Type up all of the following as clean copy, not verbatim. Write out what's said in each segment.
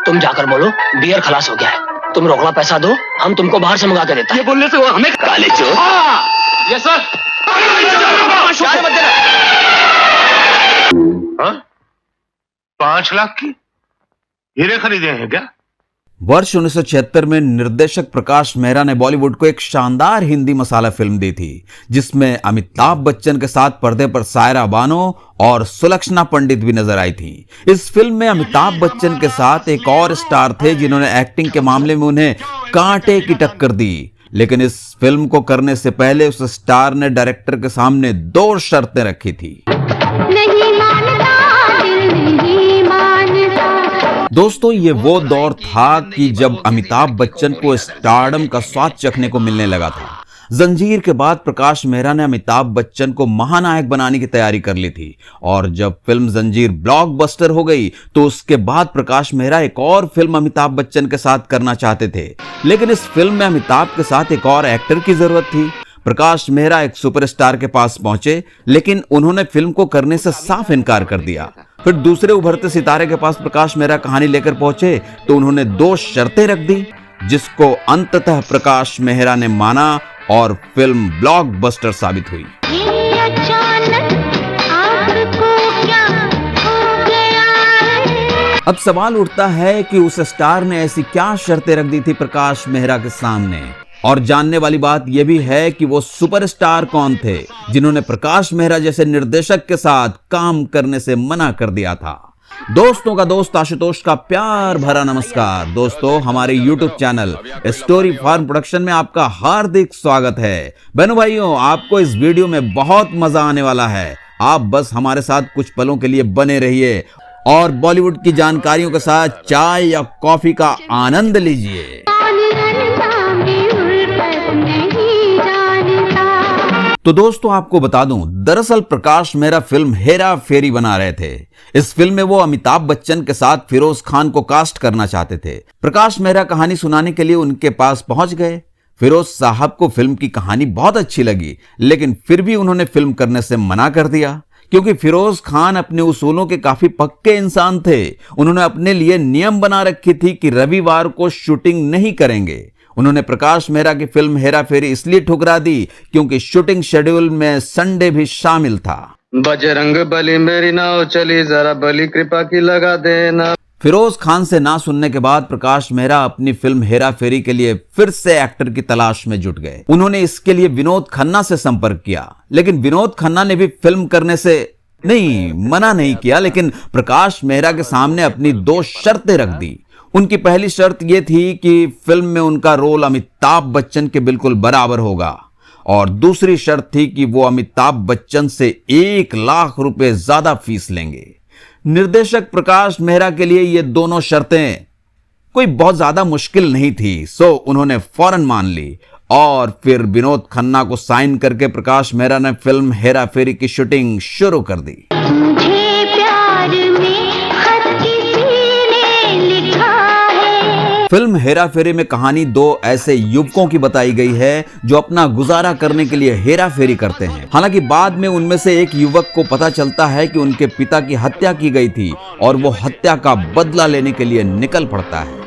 तुम जाकर बोलो बियर खलास हो गया है, तुम रोकड़ा पैसा दो, हम तुमको बाहर से मंगा के देते हैं। ये बोलने से वो हमें काले चोर। Yes sir. 5 लाख की हीरे खरीदे हैं क्या? वर्ष 1976 में निर्देशक प्रकाश मेहरा ने बॉलीवुड को एक शानदार हिंदी मसाला फिल्म दी थी, जिसमें अमिताभ बच्चन के साथ पर्दे पर सायरा बानो और सुलक्षणा पंडित भी नजर आई थी। इस फिल्म में अमिताभ बच्चन के साथ एक और स्टार थे जिन्होंने एक्टिंग के मामले में उन्हें कांटे की टक्कर दी, लेकिन इस फिल्म को करने से पहले उस स्टार ने डायरेक्टर के सामने 2 शर्तें रखी थी। दोस्तों, ये वो दौर था कि जब अमिताभ बच्चन को स्टारडम का स्वाद चखने को मिलने लगा था। जंजीर के बाद प्रकाश मेहरा ने अमिताभ बच्चन को महानायक बनाने की तैयारी कर ली थी, और जब फिल्म जंजीर ब्लॉकबस्टर हो गई तो उसके बाद प्रकाश मेहरा एक और फिल्म अमिताभ बच्चन के साथ करना चाहते थे, लेकिन इस फिल्म में अमिताभ के साथ एक और एक्टर की जरूरत थी। प्रकाश मेहरा एक सुपरस्टार के पास पहुंचे, लेकिन उन्होंने फिल्म को करने से साफ इनकार कर दिया। फिर दूसरे उभरते सितारे के पास प्रकाश मेहरा कहानी लेकर पहुंचे तो उन्होंने 2 शर्तें रख दी, जिसको अंततः प्रकाश मेहरा ने माना और फिल्म ब्लॉकबस्टर साबित हुई। अब सवाल उठता है कि उस स्टार ने ऐसी क्या शर्तें रख दी थी प्रकाश मेहरा के सामने, और जानने वाली बात यह भी है कि वो सुपरस्टार कौन थे जिन्होंने प्रकाश मेहरा जैसे निर्देशक के साथ काम करने से मना कर दिया था। दोस्तों का दोस्त आशुतोष का प्यार भरा नमस्कार। दोस्तों, हमारे YouTube channel story farm production में आपका हार्दिक स्वागत है। बहनों भाइयों, आपको इस वीडियो में बहुत मजा आने वाला है। आप बस हमारे साथ कुछ पलों के लिए बने रहिए और बॉलीवुड की जानकारियों के साथ चाय या कॉफी का आनंद लीजिए। तो दोस्तों, आपको बता दूं, दरअसल प्रकाश मेहरा फिल्म हेरा फेरी बना रहे थे। इस फिल्म में वो अमिताभ बच्चन के साथ फिरोज खान को कास्ट करना चाहते थे। प्रकाश मेहरा कहानी सुनाने के लिए उनके पास पहुंच गए। फिरोज साहब को फिल्म की कहानी बहुत अच्छी लगी, लेकिन फिर भी उन्होंने फिल्म करने से मना कर दिया, क्योंकि फिरोज खान अपने उसूलों के काफी पक्के इंसान थे। उन्होंने अपने लिए नियम बना रखी थी कि रविवार को शूटिंग नहीं करेंगे। उन्होंने प्रकाश मेहरा की फिल्म हेरा फेरी इसलिए ठुकरा दी क्योंकि शूटिंग शेड्यूल में संडे भी शामिल था। बजरंग बली मेरी नाव चली, जरा बली कृपा की लगा देना। फिरोज खान से ना सुनने के बाद प्रकाश मेहरा अपनी फिल्म हेरा फेरी के लिए फिर से एक्टर की तलाश में जुट गए। उन्होंने इसके लिए विनोद खन्ना से संपर्क किया, लेकिन विनोद खन्ना ने भी फिल्म करने से मना नहीं किया, लेकिन प्रकाश मेहरा के सामने अपनी 2 शर्तें रख दी। उनकी पहली शर्त यह थी कि फिल्म में उनका रोल अमिताभ बच्चन के बिल्कुल बराबर होगा, और दूसरी शर्त थी कि वो अमिताभ बच्चन से 1 लाख रुपए ज्यादा फीस लेंगे। निर्देशक प्रकाश मेहरा के लिए ये दोनों शर्तें कोई बहुत ज्यादा मुश्किल नहीं थी, सो उन्होंने फौरन मान ली, और फिर विनोद खन्ना को साइन करके प्रकाश मेहरा ने फिल्म हेरा फेरी की शूटिंग शुरू कर दी। फिल्म हेरा फेरी में कहानी 2 ऐसे युवकों की बताई गई है जो अपना गुजारा करने के लिए हेरा फेरी करते हैं। हालांकि बाद में उनमें से एक युवक को पता चलता है कि उनके पिता की हत्या की गई थी और वो हत्या का बदला लेने के लिए निकल पड़ता है।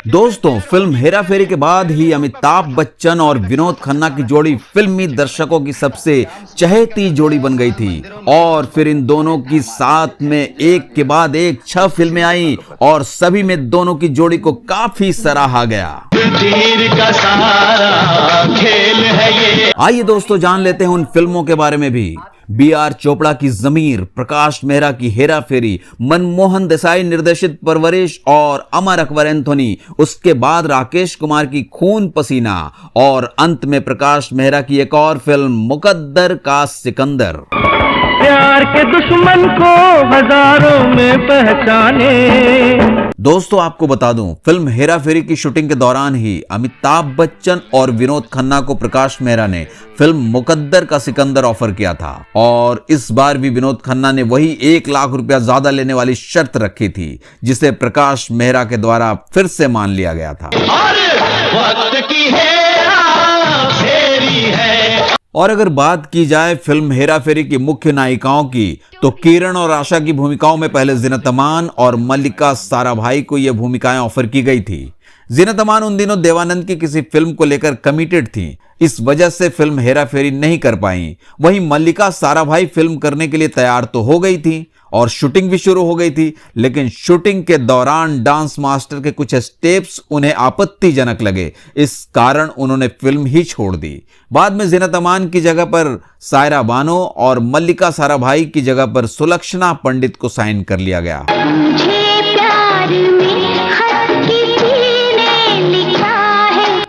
दोस्तों, फिल्म हेरा फेरी के बाद ही अमिताभ बच्चन और विनोद खन्ना की जोड़ी फिल्मी दर्शकों की सबसे चहेती जोड़ी बन गई थी, और फिर इन दोनों की साथ में एक के बाद एक 6 फिल्में आई और सभी में दोनों की जोड़ी को काफी सराहा गया। तीर का सारा खेल है ये। आइए दोस्तों, जान लेते हैं उन फिल्मों के बारे में भी। B.R. चोपड़ा की जमीर, प्रकाश मेहरा की हेरा फेरी, मनमोहन देसाई निर्देशित परवरिश और अमर अकबर एंथोनी, उसके बाद राकेश कुमार की खून पसीना, और अंत में प्रकाश मेहरा की एक और फिल्म मुकद्दर का सिकंदर। प्यार के दुश्मन को हजारों में पहचाने। दोस्तों, आपको बता दूं, फिल्म हेरा फेरी की शूटिंग के दौरान ही अमिताभ बच्चन और विनोद खन्ना को प्रकाश मेहरा ने फिल्म मुकद्दर का सिकंदर ऑफर किया था, और इस बार भी विनोद खन्ना ने वही 1 लाख रुपया ज्यादा लेने वाली शर्त रखी थी, जिसे प्रकाश मेहरा के द्वारा फिर से मान लिया गया था। वक्त की हेरा फेरी है। और अगर बात की जाए फिल्म हेरा फेरी की मुख्य नायिकाओं की, तो किरण और आशा की भूमिकाओं में पहले ज़ीनत अमान और मल्लिका साराभाई को यह भूमिकाएं ऑफर की गई थी। ज़ीनत अमान उन दिनों देवानंद की किसी फिल्म को लेकर कमिटेड थी, इस वजह से फिल्म हेरा फेरी नहीं कर पाई। वहीं मल्लिका साराभाई फिल्म करने के लिए तैयार तो हो गई थी और शूटिंग भी शुरू हो गई थी, लेकिन शूटिंग के दौरान डांस मास्टर के कुछ स्टेप्स उन्हें आपत्तिजनक लगे। इस कारण उन्होंने फिल्म ही छोड़ दी। बाद में ज़ीनत अमान की जगह पर सायरा बानो और मल्लिका साराभाई की जगह पर सुलक्षणा पंडित को साइन कर लिया गया।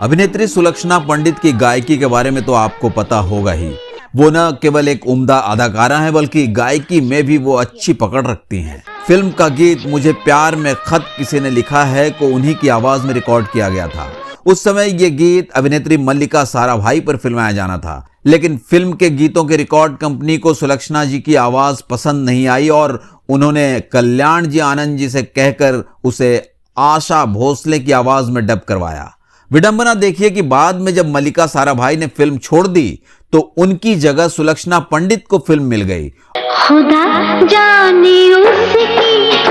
अभिनेत्री सुलक्षणा पंडित की गायकी के बारे में तो आपको पता होगा ही। वो न केवल एक उम्दा अदाकारा है, बल्कि गायकी में भी वो अच्छी पकड़ रखती हैं। फिल्म का गीत मुझे प्यार में खत किसी ने लिखा है को उन्हीं की आवाज में रिकॉर्ड किया गया था। उस समय ये गीत अभिनेत्री मल्लिका साराभाई पर फिल्माया जाना था, लेकिन फिल्म के गीतों के रिकॉर्ड कंपनी को सुलक्षणा जी की आवाज पसंद नहीं आई और उन्होंने कल्याण जी आनंद जी से कहकर उसे आशा भोसले की आवाज में डब करवाया। विडंबना देखिए कि बाद में जब मल्लिका साराभाई ने फिल्म छोड़ दी तो उनकी जगह सुलक्षणा पंडित को फिल्म मिल गई। खुदा जाने उसकी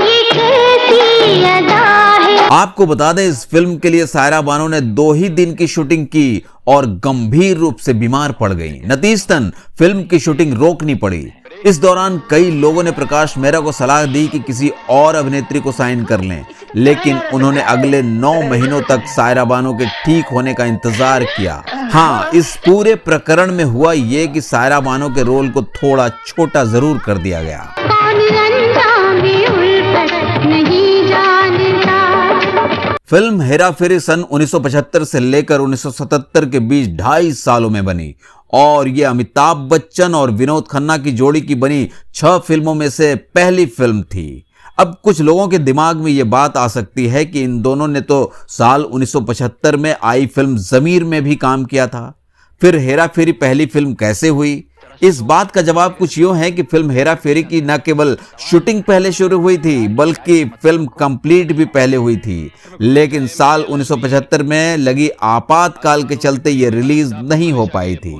ये कैसी अदा है। आपको बता दें, इस फिल्म के लिए सायरा बानो ने 2 ही दिन की शूटिंग की और गंभीर रूप से बीमार पड़ गई। नतीजतन फिल्म की शूटिंग रोकनी पड़ी। इस दौरान कई लोगों ने प्रकाश मेहरा को सलाह दी कि किसी और अभिनेत्री को साइन कर लें, लेकिन उन्होंने अगले 9 महीनों तक सायरा बानो के ठीक होने का इंतजार किया। हाँ, इस पूरे प्रकरण में हुआ ये कि सायरा बानो के रोल को थोड़ा छोटा जरूर कर दिया गया। फिल्म हेरा फेरी सन 1975 से लेकर 1977 के बीच 2.5 सालों में बनी और ये अमिताभ बच्चन और विनोद खन्ना की जोड़ी की बनी 6 फिल्मों में से पहली फिल्म थी। अब कुछ लोगों के दिमाग में ये बात आ सकती है कि इन दोनों ने तो साल 1975 में आई फिल्म ज़मीर में भी काम किया था, फिर हेरा फेरी पहली फिल्म कैसे हुई? इस बात का जवाब कुछ यूं है कि फिल्म हेरा फेरी की न केवल शूटिंग पहले शुरू हुई थी, बल्कि फिल्म कंप्लीट भी पहले हुई थी, लेकिन साल 1975 में लगी आपातकाल के चलते ये रिलीज नहीं हो पाई थी।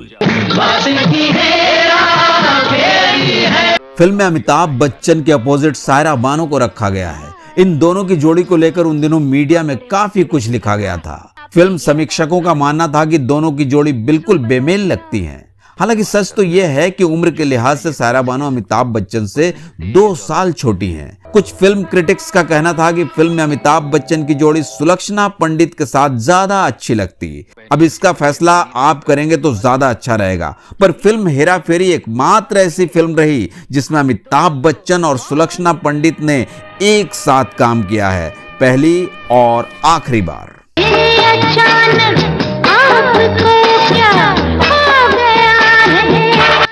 फिल्म में अमिताभ बच्चन के अपोजिट सायरा बानो को रखा गया है। इन दोनों की जोड़ी को लेकर उन दिनों मीडिया में काफी कुछ लिखा गया था। फिल्म समीक्षकों का मानना था कि दोनों की जोड़ी बिल्कुल बेमेल लगती है। हालांकि सच तो यह है कि उम्र के लिहाज से सायरा बानो अमिताभ बच्चन से 2 साल छोटी हैं। कुछ फिल्म क्रिटिक्स का कहना था कि फिल्म में अमिताभ बच्चन की जोड़ी सुलक्षणा पंडित के साथ ज्यादा अच्छी लगती। अब इसका फैसला आप करेंगे तो ज्यादा अच्छा रहेगा, पर फिल्म हेरा फेरी एकमात्र ऐसी फिल्म रही जिसमें अमिताभ बच्चन और सुलक्षणा पंडित ने एक साथ काम किया है, पहली और आखिरी बार।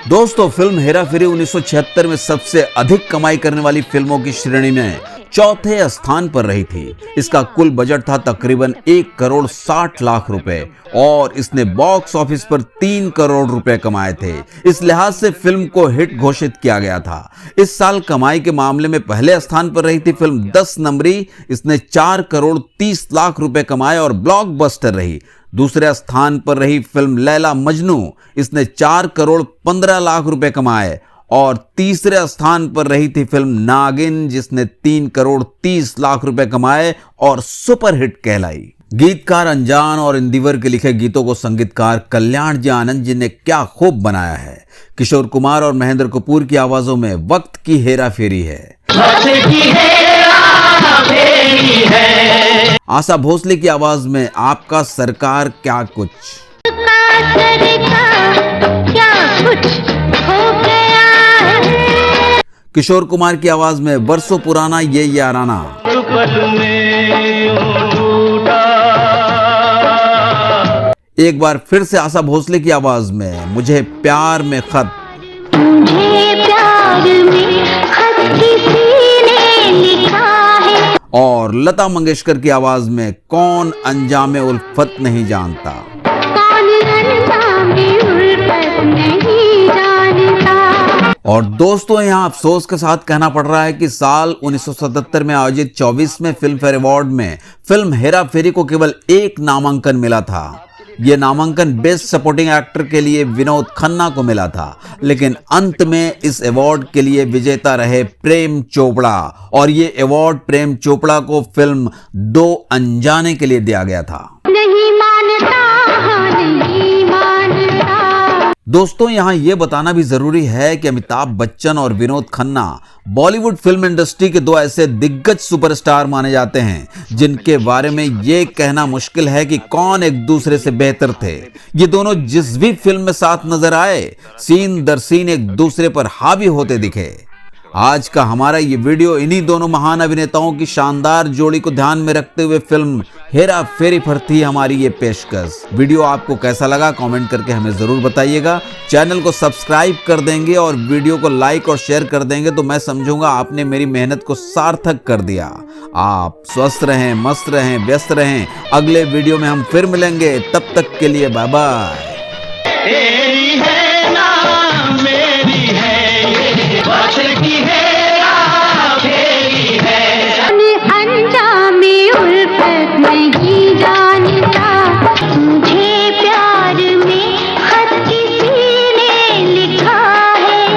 दोस्तों, फिल्म हेरा फेरी 1976 में सबसे अधिक कमाई करने वाली फिल्मों की श्रेणी में 4थे स्थान पर रही थी। इसका कुल बजट था तकरीबन 1 करोड़ 60 लाख रुपए और इसने बॉक्स ऑफिस पर 3 करोड़ रुपए कमाए थे। इस लिहाज से फिल्म को हिट घोषित किया गया था। इस साल कमाई के मामले में पहले स्थान पर रही थी फिल्म 10 नंबरी। इसने 4 करोड़ 30 लाख रुपए कमाए और ब्लॉकबस्टर रही। दूसरे स्थान पर रही फिल्म लैला मजनू। इसने 4 करोड़ 15 लाख रुपए कमाए और तीसरे स्थान पर रही थी फिल्म नागिन, जिसने 3 करोड़ 30 लाख रुपए कमाए और सुपरहिट कहलाई। गीतकार अनजान और इंदिवर के लिखे गीतों को संगीतकार कल्याण जी आनंद जी ने क्या खूब बनाया है। किशोर कुमार और महेंद्र कपूर की आवाजों में वक्त की हेरा फेरी है। आशा भोसले की आवाज में आपका सरकार क्या कुछ। किशोर कुमार की आवाज में बरसों पुराना ये याराना। एक बार फिर से आशा भोसले की आवाज में मुझे प्यार में खत। और लता मंगेशकर की आवाज में कौन अंजामे उल्फत नहीं जानता। और दोस्तों, यहाँ अफसोस के साथ कहना पड़ रहा है कि साल 1977 में आयोजित 24वें फिल्म फेयर अवार्ड में फिल्म हेरा फेरी को केवल 1 नामांकन मिला था। ये नामांकन बेस्ट सपोर्टिंग एक्टर के लिए विनोद खन्ना को मिला था, लेकिन अंत में इस अवार्ड के लिए विजेता रहे प्रेम चोपड़ा, और ये अवार्ड प्रेम चोपड़ा को फिल्म दो अनजाने के लिए दिया गया था। नहीं मानता, नहीं मानता। दोस्तों, यहां यह बताना भी जरूरी है कि अमिताभ बच्चन और विनोद खन्ना बॉलीवुड फिल्म इंडस्ट्री के दो ऐसे दिग्गज सुपरस्टार माने जाते हैं जिनके बारे में यह कहना मुश्किल है कि कौन एक दूसरे से बेहतर थे। ये दोनों जिस भी फिल्म में साथ नजर आए, सीन दर सीन एक दूसरे पर हावी होते दिखे। आज का हमारा ये वीडियो इन्हीं दोनों महान अभिनेताओं की शानदार जोड़ी को ध्यान में रखते हुए फिल्म हेरा फेरी पर थी हमारी ये पेशकश। वीडियो आपको कैसा लगा कमेंट करके हमें जरूर बताइएगा। चैनल को सब्सक्राइब कर देंगे और वीडियो को लाइक और शेयर कर देंगे तो मैं समझूंगा आपने मेरी मेहनत को सार्थक कर दिया। आप स्वस्थ रहें, मस्त रहें, व्यस्त रहें। अगले वीडियो में हम फिर मिलेंगे, तब तक के लिए बाय बाय।